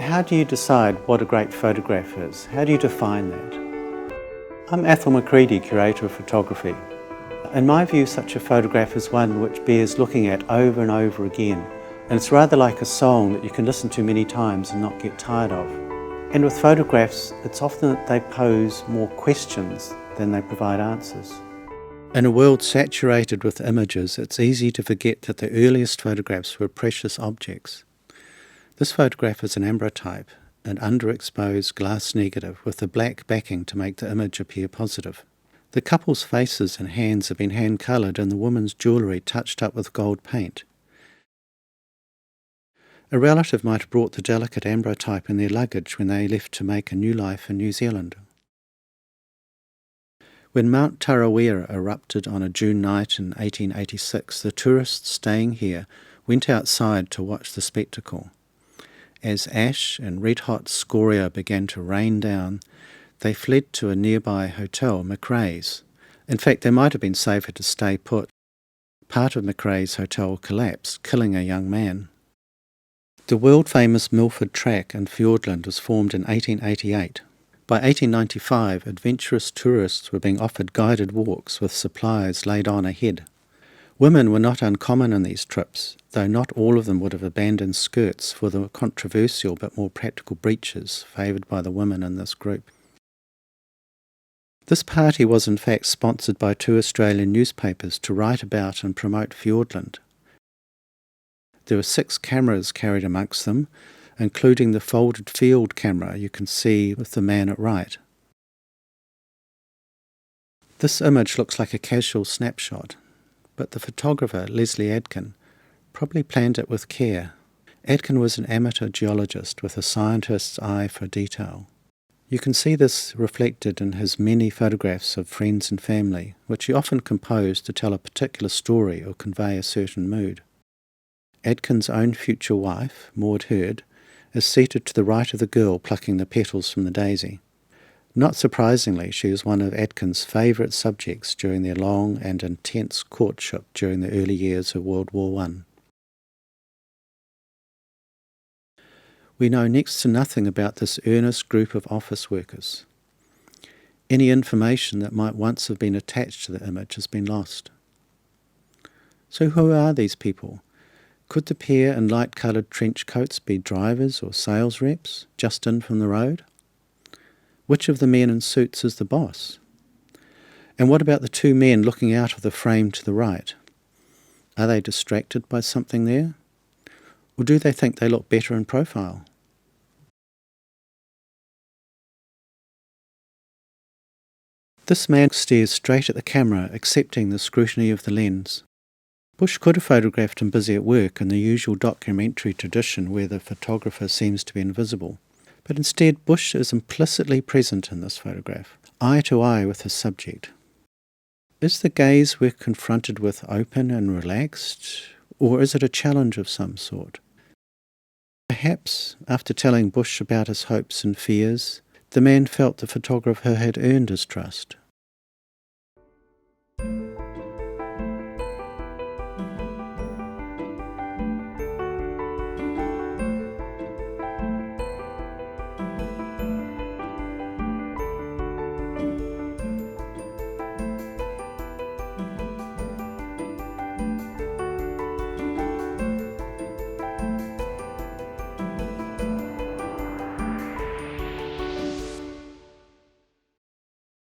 How do you decide what a great photograph is? How do you define that? I'm Athol McCredie, curator of photography. In my view, such a photograph is one which bears looking at over and over again. And it's rather like a song that you can listen to many times and not get tired of. And with photographs, it's often that they pose more questions than they provide answers. In a world saturated with images, it's easy to forget that the earliest photographs were precious objects. This photograph is an ambrotype, an underexposed glass negative with a black backing to make the image appear positive. The couple's faces and hands have been hand-coloured and the woman's jewellery touched up with gold paint. A relative might have brought the delicate ambrotype in their luggage when they left to make a new life in New Zealand. When Mount Tarawera erupted on a June night in 1886, the tourists staying here went outside to watch the spectacle. As ash and red-hot scoria began to rain down, they fled to a nearby hotel, McCredie's. In fact, they might have been safer to stay put. Part of McCredie's hotel collapsed, killing a young man. The world-famous Milford Track in Fiordland was formed in 1888. By 1895, adventurous tourists were being offered guided walks with supplies laid on ahead. Women were not uncommon in these trips, though not all of them would have abandoned skirts for the controversial but more practical breeches favoured by the women in this group. This party was in fact sponsored by 2 Australian newspapers to write about and promote Fiordland. There were 6 cameras carried amongst them, including the folded field camera you can see with the man at right. This image looks like a casual snapshot, but the photographer, Leslie Adkins, probably planned it with care. Adkins was an amateur geologist with a scientist's eye for detail. You can see this reflected in his many photographs of friends and family, which he often composed to tell a particular story or convey a certain mood. Adkins' own future wife, Maud Hurd, is seated to the right of the girl plucking the petals from the daisy. Not surprisingly, she was one of Adkins' favourite subjects during their long and intense courtship during the early years of World War I. We know next to nothing about this earnest group of office workers. Any information that might once have been attached to the image has been lost. So who are these people? Could the pair in light-coloured trench coats be drivers or sales reps, just in from the road? Which of the men in suits is the boss? And what about the 2 men looking out of the frame to the right? Are they distracted by something there? Or do they think they look better in profile? This man stares straight at the camera, accepting the scrutiny of the lens. Bush could have photographed him busy at work in the usual documentary tradition where the photographer seems to be invisible. But instead, Bush is implicitly present in this photograph, eye to eye with his subject. Is the gaze we're confronted with open and relaxed, or is it a challenge of some sort? Perhaps, after telling Bush about his hopes and fears, the man felt the photographer had earned his trust.